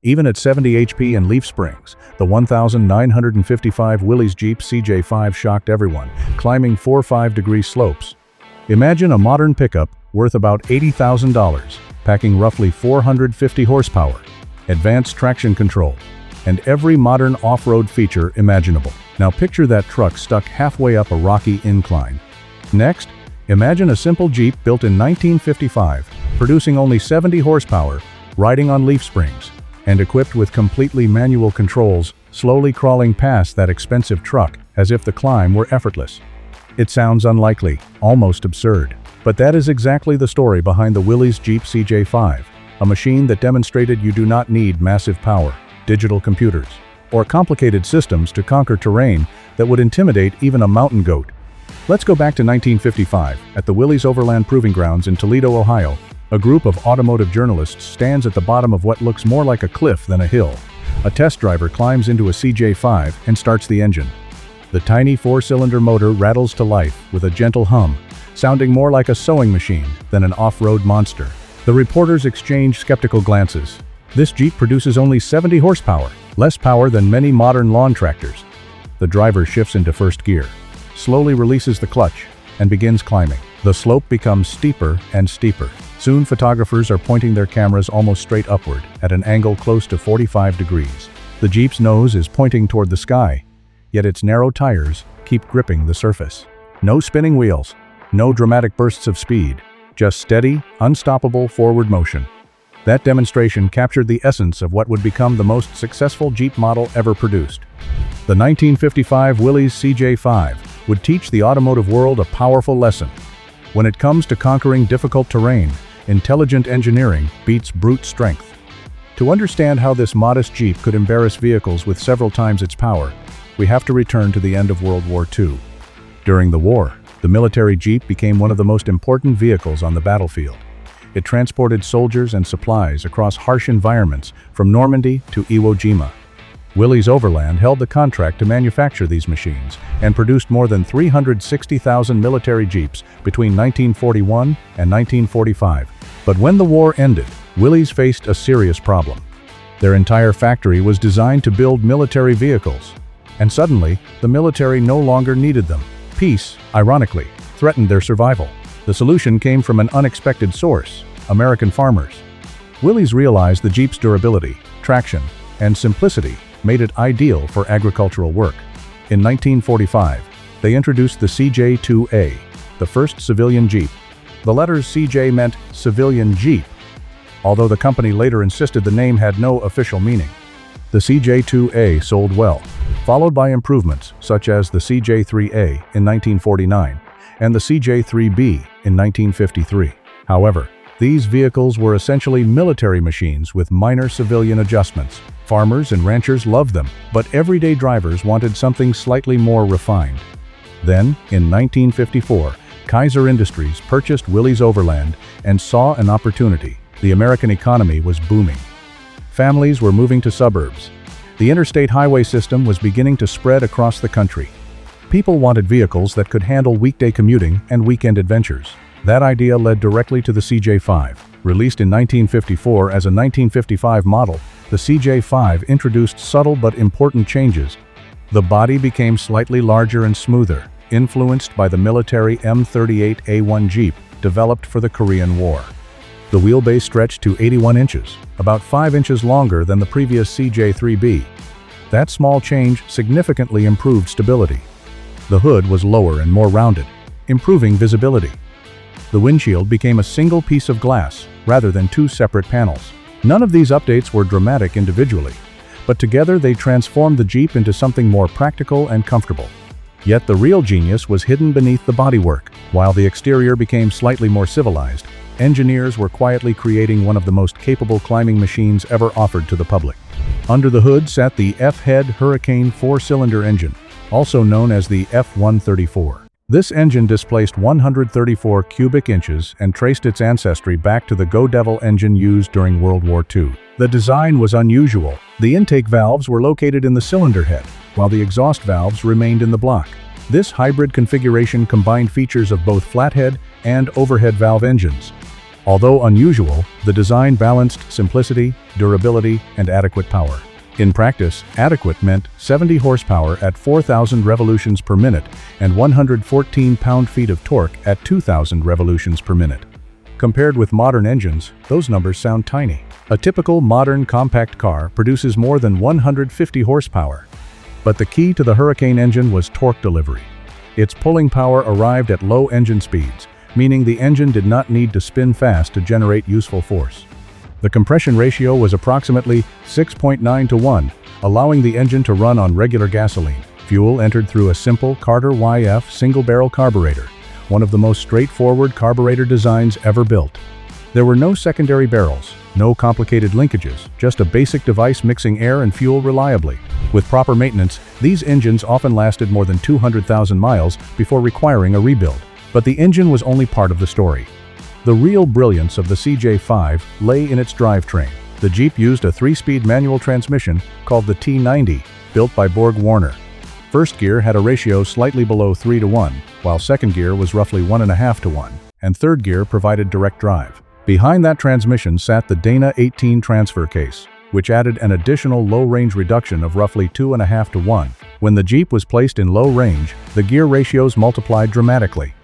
Even at 70 HP and leaf springs, the 1955 Willys Jeep CJ-5 shocked everyone, climbing 4.5-degree slopes. Imagine a modern pickup worth about $80,000, packing roughly 450 horsepower, advanced traction control, and every modern off-road feature imaginable. Now picture that truck stuck halfway up a rocky incline. Next, imagine a simple Jeep built in 1955, producing only 70 horsepower, riding on leaf springs, and equipped with completely manual controls, slowly crawling past that expensive truck as if the climb were effortless. It sounds unlikely, almost absurd. But that is exactly the story behind the Willys Jeep CJ-5, a machine that demonstrated you do not need massive power, digital computers, or complicated systems to conquer terrain that would intimidate even a mountain goat. Let's go back to 1955. At the Willys Overland Proving Grounds in Toledo, Ohio, a group of automotive journalists stands at the bottom of what looks more like a cliff than a hill. A test driver climbs into a CJ-5 and starts the engine. The tiny four-cylinder motor rattles to life with a gentle hum, sounding more like a sewing machine than an off-road monster. The reporters exchange skeptical glances. This Jeep produces only 70 horsepower, less power than many modern lawn tractors. The driver shifts into first gear, slowly releases the clutch, and begins climbing. The slope becomes steeper and steeper. Soon photographers are pointing their cameras almost straight upward, at an angle close to 45 degrees. The Jeep's nose is pointing toward the sky, yet its narrow tires keep gripping the surface. No spinning wheels, no dramatic bursts of speed, just steady, unstoppable forward motion. That demonstration captured the essence of what would become the most successful Jeep model ever produced. The 1955 Willys CJ-5 would teach the automotive world a powerful lesson. When it comes to conquering difficult terrain, intelligent engineering beats brute strength. To understand how this modest Jeep could embarrass vehicles with several times its power, we have to return to the end of World War II. During the war, the military Jeep became one of the most important vehicles on the battlefield. It transported soldiers and supplies across harsh environments from Normandy to Iwo Jima. Willys Overland held the contract to manufacture these machines and produced more than 360,000 military Jeeps between 1941 and 1945. But when the war ended, Willys faced a serious problem. Their entire factory was designed to build military vehicles, and suddenly, the military no longer needed them. Peace, ironically, threatened their survival. The solution came from an unexpected source: American farmers. Willys realized the Jeep's durability, traction, and simplicity made it ideal for agricultural work. In 1945, they introduced the CJ-2A, the first civilian Jeep. The letters CJ meant civilian Jeep, although the company later insisted the name had no official meaning. The CJ-2A sold well, followed by improvements such as the CJ-3A in 1949 and the CJ-3B in 1953. However, these vehicles were essentially military machines with minor civilian adjustments. Farmers and ranchers loved them, but everyday drivers wanted something slightly more refined. Then, in 1954, Kaiser Industries purchased Willys Overland and saw an opportunity. The American economy was booming. Families were moving to suburbs. The interstate highway system was beginning to spread across the country. People wanted vehicles that could handle weekday commuting and weekend adventures. That idea led directly to the CJ-5. Released in 1954 as a 1955 model, the CJ-5 introduced subtle but important changes. The body became slightly larger and smoother, influenced by the military M38A1 Jeep developed for the Korean War. The wheelbase stretched to 81 inches, about 5 inches longer than the previous CJ-3B. That small change significantly improved stability. The hood was lower and more rounded, improving visibility. The windshield became a single piece of glass, rather than two separate panels. None of these updates were dramatic individually, but together they transformed the Jeep into something more practical and comfortable. Yet the real genius was hidden beneath the bodywork. While the exterior became slightly more civilized, engineers were quietly creating one of the most capable climbing machines ever offered to the public. Under the hood sat the F-Head Hurricane 4-cylinder engine, also known as the F-134. This engine displaced 134 cubic inches and traced its ancestry back to the Go Devil engine used during World War II. The design was unusual. The intake valves were located in the cylinder head, while the exhaust valves remained in the block. This hybrid configuration combined features of both flathead and overhead valve engines. Although unusual, the design balanced simplicity, durability, and adequate power. In practice, adequate meant 70 horsepower at 4,000 revolutions per minute and 114 pound-feet of torque at 2,000 revolutions per minute. Compared with modern engines, those numbers sound tiny. A typical modern compact car produces more than 150 horsepower. But the key to the Hurricane engine was torque delivery. Its pulling power arrived at low engine speeds, meaning the engine did not need to spin fast to generate useful force. The compression ratio was approximately 6.9 to 1, allowing the engine to run on regular gasoline. Fuel entered through a simple Carter YF single-barrel carburetor, one of the most straightforward carburetor designs ever built. There were no secondary barrels, no complicated linkages, just a basic device mixing air and fuel reliably. With proper maintenance, these engines often lasted more than 200,000 miles before requiring a rebuild. But the engine was only part of the story. The real brilliance of the CJ-5 lay in its drivetrain. The Jeep used a 3-speed manual transmission called the T90, built by Borg-Warner. First gear had a ratio slightly below 3 to 1, while second gear was roughly 1.5 to 1, and third gear provided direct drive. Behind that transmission sat the Dana 18 transfer case, which added an additional low-range reduction of roughly 2.5 to 1. When the Jeep was placed in low range, the gear ratios multiplied dramatically.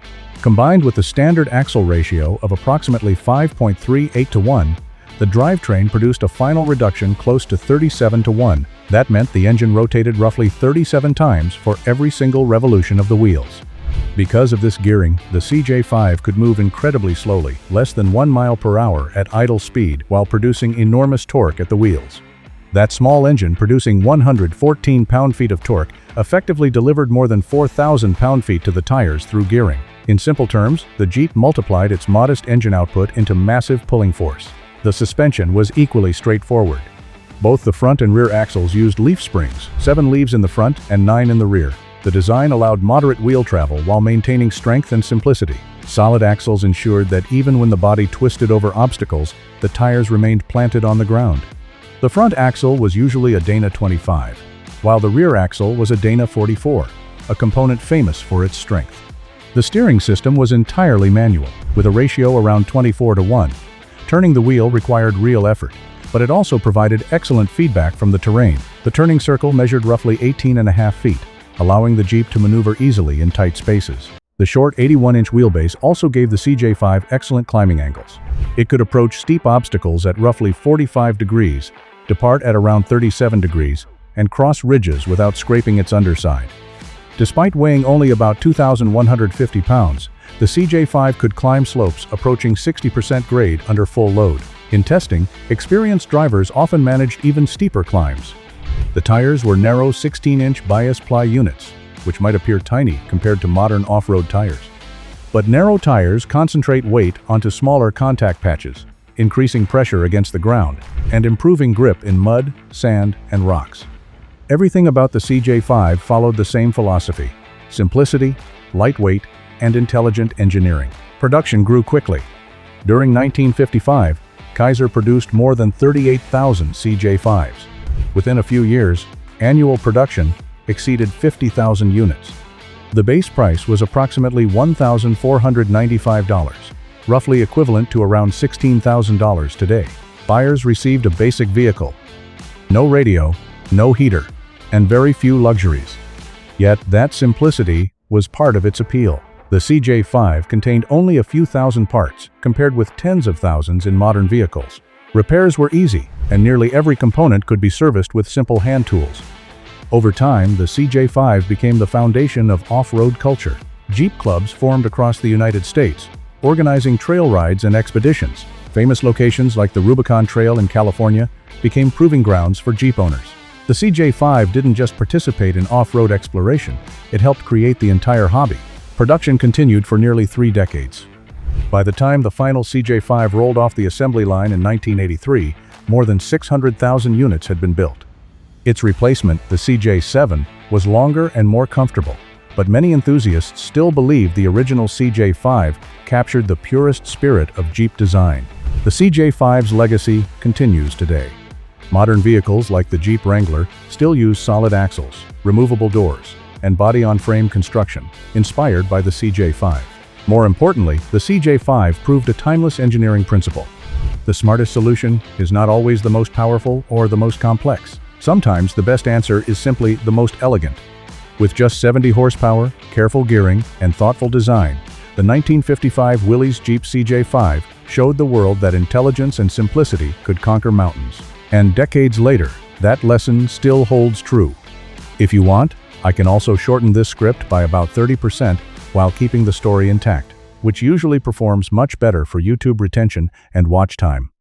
Combined with the standard axle ratio of approximately 5.38 to 1, the drivetrain produced a final reduction close to 37 to 1. That meant the engine rotated roughly 37 times for every single revolution of the wheels. Because of this gearing, the CJ-5 could move incredibly slowly, less than 1 mile per hour at idle speed, while producing enormous torque at the wheels. That small engine, producing 114 pound-feet of torque, effectively delivered more than 4,000 pound-feet to the tires through gearing. In simple terms, the Jeep multiplied its modest engine output into massive pulling force. The suspension was equally straightforward. Both the front and rear axles used leaf springs, 7 leaves in the front and 9 in the rear. The design allowed moderate wheel travel while maintaining strength and simplicity. Solid axles ensured that even when the body twisted over obstacles, the tires remained planted on the ground. The front axle was usually a Dana 25, while the rear axle was a Dana 44, a component famous for its strength. The steering system was entirely manual, with a ratio around 24 to 1. Turning the wheel required real effort, but it also provided excellent feedback from the terrain. The turning circle measured roughly 18.5 feet, allowing the Jeep to maneuver easily in tight spaces. The short 81-inch wheelbase also gave the CJ-5 excellent climbing angles. It could approach steep obstacles at roughly 45 degrees, depart at around 37 degrees, and cross ridges without scraping its underside. Despite weighing only about 2,150 pounds, the CJ-5 could climb slopes approaching 60% grade under full load. In testing, experienced drivers often managed even steeper climbs. The tires were narrow 16-inch bias ply units, which might appear tiny compared to modern off-road tires. But narrow tires concentrate weight onto smaller contact patches, increasing pressure against the ground and improving grip in mud, sand, and rocks. Everything about the CJ-5 followed the same philosophy: simplicity, lightweight, and intelligent engineering. Production grew quickly. During 1955, Kaiser produced more than 38,000 CJ-5s. Within a few years, annual production exceeded 50,000 units. The base price was approximately $1,495, roughly equivalent to around $16,000 today. Buyers received a basic vehicle: no radio, no heater, and very few luxuries. Yet that simplicity was part of its appeal. The CJ-5 contained only a few thousand parts, compared with tens of thousands in modern vehicles. Repairs were easy, and nearly every component could be serviced with simple hand tools. Over time, the CJ-5 became the foundation of off-road culture. Jeep clubs formed across the United States, organizing trail rides and expeditions. Famous locations like the Rubicon Trail in California became proving grounds for Jeep owners. The CJ-5 didn't just participate in off-road exploration, it helped create the entire hobby. Production continued for nearly 3 decades. By the time the final CJ-5 rolled off the assembly line in 1983, more than 600,000 units had been built. Its replacement, the CJ-7, was longer and more comfortable, but many enthusiasts still believe the original CJ-5 captured the purest spirit of Jeep design. The CJ-5's legacy continues today. Modern vehicles like the Jeep Wrangler still use solid axles, removable doors, and body-on-frame construction, inspired by the CJ-5. More importantly, the CJ-5 proved a timeless engineering principle. The smartest solution is not always the most powerful or the most complex. Sometimes the best answer is simply the most elegant. With just 70 horsepower, careful gearing, and thoughtful design, the 1955 Willys Jeep CJ-5 showed the world that intelligence and simplicity could conquer mountains. And decades later, that lesson still holds true. If you want, I can also shorten this script by about 30% while keeping the story intact, which usually performs much better for YouTube retention and watch time.